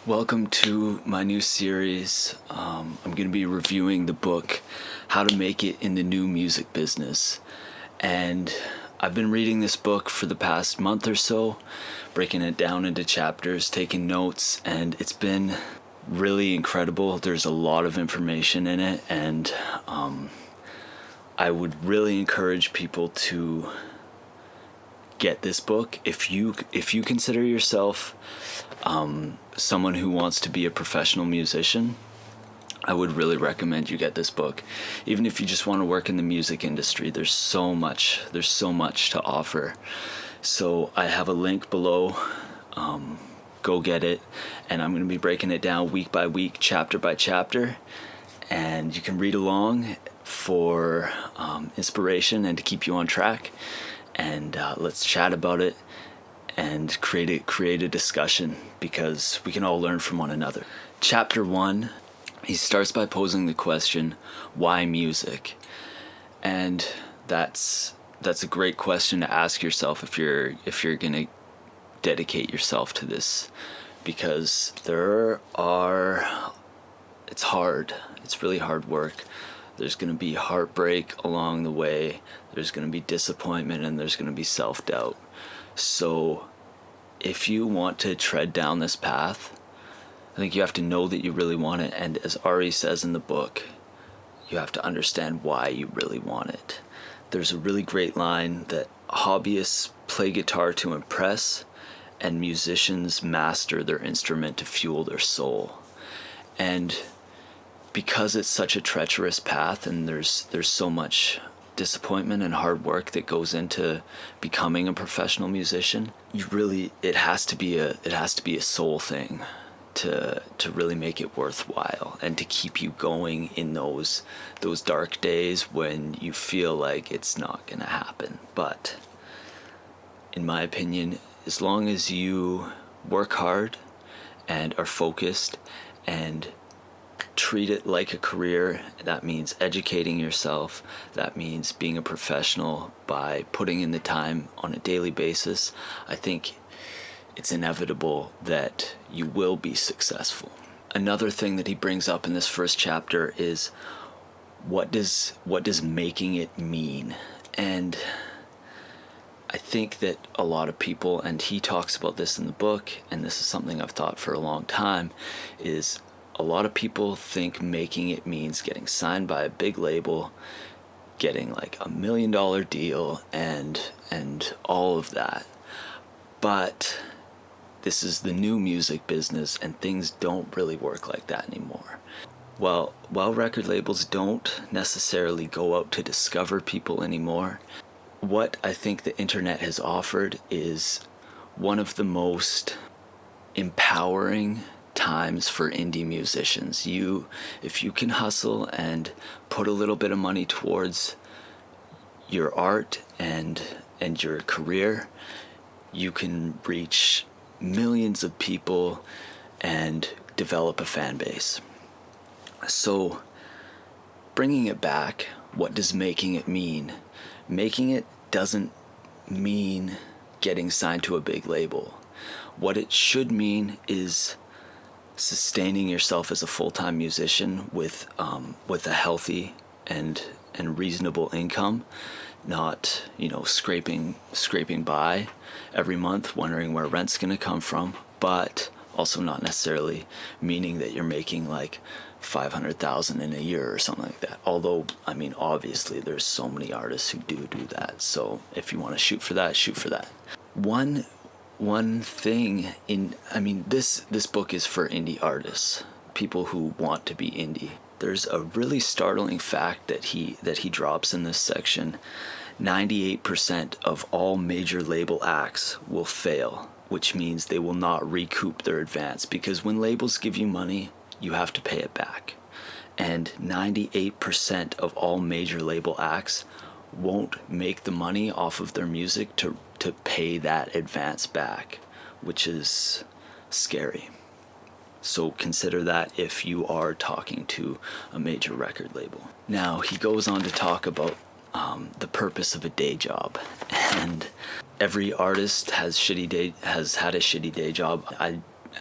Welcome to my new series. I'm going to be reviewing the book, How to Make It in the New Music Business. And I've been reading this book for the past month or so, breaking it down into chapters, taking notes, and it's been really incredible. There's a lot of information in it, and I would really encourage people to get this book if you consider yourself someone who wants to be a professional musician. I would really recommend you get this book. Even if you just want to work in the music industry, there's so much to offer. So I have a link below. Go get it, and I'm going to be breaking it down week by week, chapter by chapter, and you can read along for inspiration and to keep you on track. And let's chat about it and create a discussion, because we can all learn from one another. Chapter 1, he starts by posing the question, why music? And that's a great question to ask yourself if you're going to dedicate yourself to this, because it's hard. It's really hard work. There's going to be heartbreak along the way. There's going to be disappointment, and there's going to be self-doubt. So if you want to tread down this path, I think you have to know that you really want it. And as Ari says in the book, you have to understand why you really want it. There's a really great line that hobbyists play guitar to impress, and musicians master their instrument to fuel their soul. And because it's such a treacherous path, and there's so much disappointment and hard work that goes into becoming a professional musician, it has to be a soul thing to really make it worthwhile, and to keep you going in those dark days when you feel like it's not gonna happen. But in my opinion, as long as you work hard and are focused and treat it like a career, that means educating yourself, that means being a professional by putting in the time on a daily basis, I think it's inevitable that you will be successful. Another thing that he brings up in this first chapter is what does making it mean? And I think that a lot of people, and he talks about this in the book, and this is something I've thought for a long time, is a lot of people think making it means getting signed by a big label, getting like $1 million deal, and all of that. But this is the new music business, and things don't really work like that anymore. While record labels don't necessarily go out to discover people anymore, what I think the internet has offered is one of the most empowering times for indie musicians. If you can hustle and put a little bit of money towards your art and your career, you can reach millions of people and develop a fan base. So bringing it back, what does making it mean? Making it doesn't mean getting signed to a big label. What it should mean is sustaining yourself as a full-time musician with a healthy and reasonable income, not scraping by every month, wondering where rent's going to come from, but also not necessarily meaning that you're making like $500,000 in a year or something like that. Although, I mean, obviously there's so many artists who do that. So if you want to shoot for that, shoot for that. One thing this book is for indie artists, people who want to be indie. There's a really startling fact that he drops in this section. 98% of all major label acts will fail, which means they will not recoup their advance, because when labels give you money, you have to pay it back. And 98% of all major label acts won't make the money off of their music to pay that advance back, which is scary. So consider that if you are talking to a major record label. Now, he goes on to talk about the purpose of a day job, and every artist has had a shitty day job.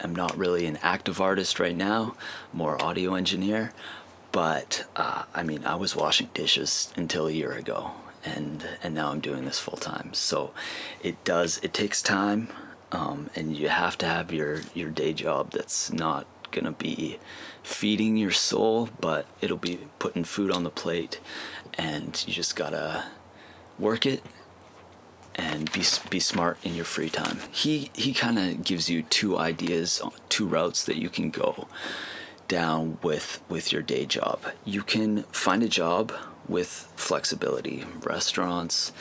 am not really an active artist right now, more audio engineer. But I mean, I was washing dishes until a year ago, and now I'm doing this full time. So it takes time, and you have to have your day job that's not gonna be feeding your soul, but it'll be putting food on the plate, and you just gotta work it and be smart in your free time. He kind of gives you two routes that you can go down with your day job. You can find a job with flexibility, restaurants,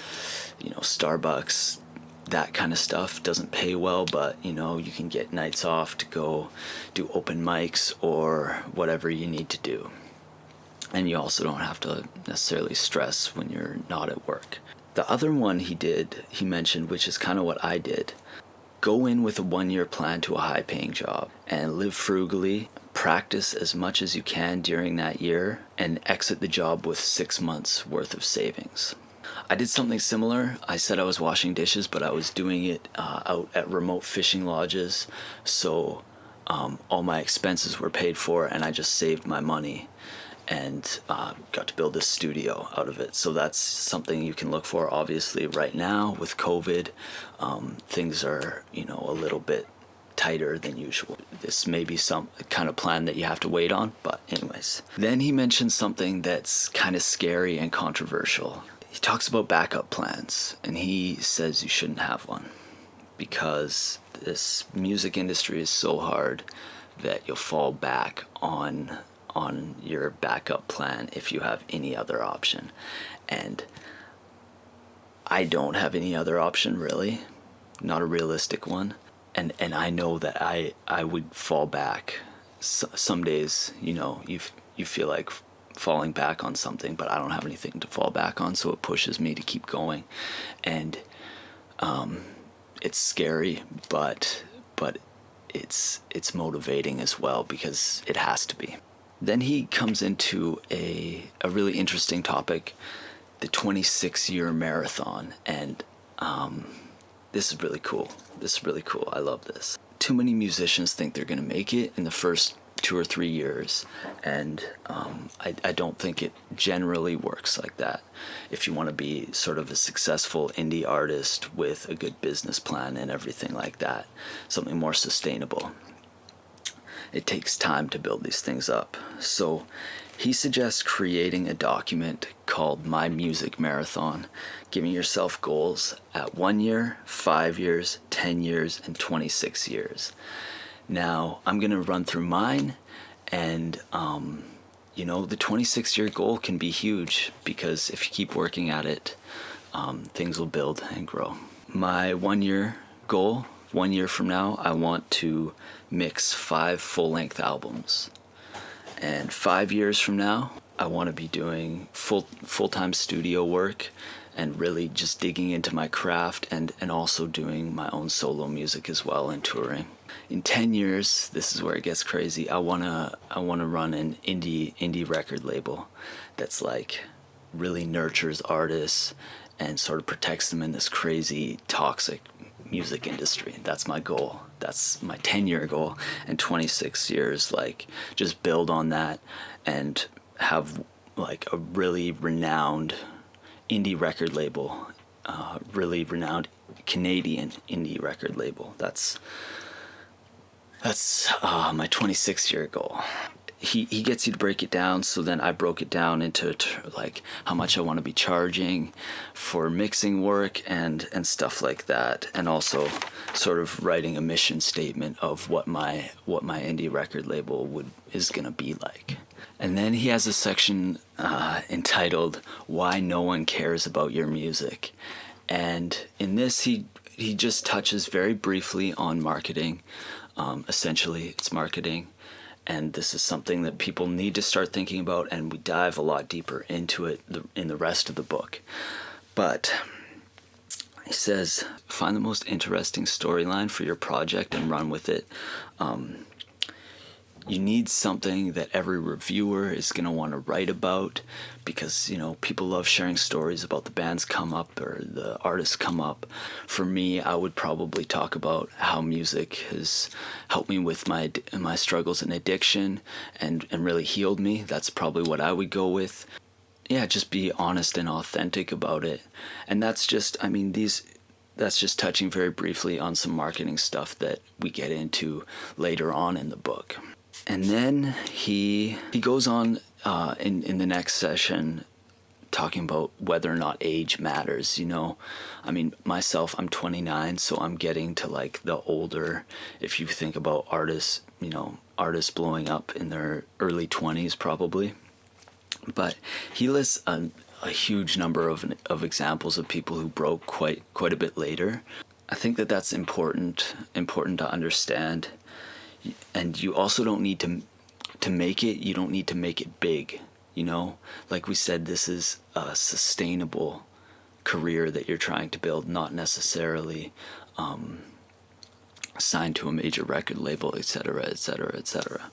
Starbucks, that kind of stuff. Doesn't pay well, but you can get nights off to go do open mics or whatever you need to do. And you also don't have to necessarily stress when you're not at work. The other one he mentioned, which is kind of what I did: go in with a 1-year plan to a high-paying job and live frugally, practice as much as you can during that year, and exit the job with 6 months worth of savings. I did something similar. I said I was washing dishes, but I was doing it out at remote fishing lodges, so all my expenses were paid for, and I just saved my money and got to build this studio out of it. So that's something you can look for. Obviously right now with COVID, things are a little bit tighter than usual. This may be some kind of plan that you have to wait on, but anyways. Then he mentioned something that's kind of scary and controversial. He talks about backup plans, and he says you shouldn't have one because this music industry is so hard that you'll fall back on your backup plan if you have any other option. And I don't have any other option, really, not a realistic one. And I know that I would fall back. Some days, you feel like falling back on something, but I don't have anything to fall back on, so it pushes me to keep going. And it's scary, but it's motivating as well, because it has to be. Then he comes into a really interesting topic, the 26-year marathon, and this is really cool. I love this. Too many musicians think they're going to make it in the first 2 or 3 years, and I don't think it generally works like that. If you want to be sort of a successful indie artist with a good business plan and everything like that, something more sustainable, it takes time to build these things up. So he suggests creating a document called My Music Marathon, giving yourself goals at 1 year, 5 years, 10 years, and 26 years. Now, I'm going to run through mine, and the 26-year goal can be huge, because if you keep working at it, things will build and grow. My 1-year goal, 1 year from now, I want to mix 5 full-length albums. And 5 years from now, I want to be doing full-time studio work and really just digging into my craft, and also doing my own solo music as well, and touring. In 10 years, this is where it gets crazy. I wanna run an indie record label that's like really nurtures artists and sort of protects them in this crazy toxic music industry. That's my goal. That's my 10-year goal. And 26 years, like, just build on that and have like a really renowned indie record label, really renowned Canadian indie record label. That's my 26-year goal. He gets you to break it down, so then I broke it down into like how much I want to be charging for mixing work and stuff like that, and also sort of writing a mission statement of what my indie record label is gonna be like. And then he has a section entitled "Why No One Cares About Your Music," and in this he just touches very briefly on marketing. Essentially, it's marketing. And this is something that people need to start thinking about, and we dive a lot deeper into it in the rest of the book. But he says, find the most interesting storyline for your project and run with it. you need something that every reviewer is going to want to write about, because, people love sharing stories about the band's come up or the artists come up. For me, I would probably talk about how music has helped me with my struggles and addiction, and really healed me. That's probably what I would go with. Yeah, just be honest and authentic about it. And that's just, that's just touching very briefly on some marketing stuff that we get into later on in the book. And then he goes on in the next session talking about whether or not age matters. Myself, I'm 29, so I'm getting to like the older, if you think about artists, artists blowing up in their early 20s probably. But he lists a huge number of examples of people who broke quite a bit later. I think that's important to understand. And you also don't need to make it. You don't need to make it big. Like we said, this is a sustainable career that you're trying to build, not necessarily signed to a major record label, etc., etc., etc.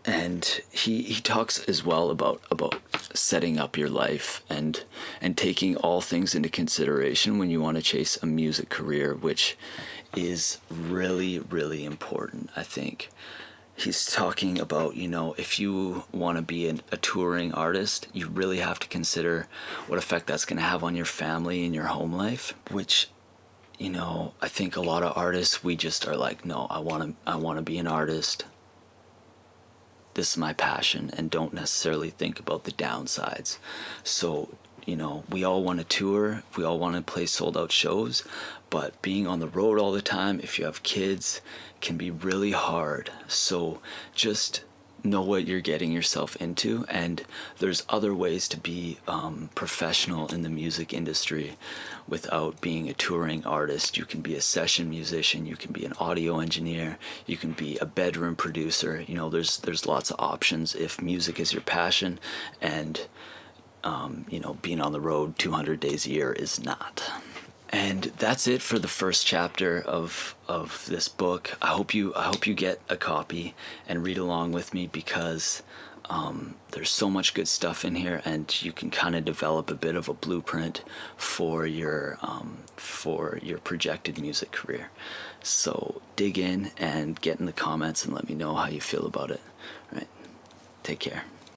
And he talks as well about setting up your life and taking all things into consideration when you want to chase a music career, which is really, really important, I think. He's talking about, if you want to be a touring artist, you really have to consider what effect that's going to have on your family and your home life, which, I think a lot of artists, we just are like, no, I want to be an artist. This is my passion, and don't necessarily think about the downsides. So, we all want to tour, we all want to play sold out shows, but being on the road all the time, if you have kids, can be really hard. So just know what you're getting yourself into, and there's other ways to be professional in the music industry without being a touring artist. You can be a session musician, you can be an audio engineer, you can be a bedroom producer. There's lots of options if music is your passion, and being on the road 200 days a year is not. And that's it for the first chapter of this book. I hope you get a copy and read along with me, because there's so much good stuff in here, and you can kind of develop a bit of a blueprint for your projected music career. So dig in and get in the comments and let me know how you feel about it. All right. Take care.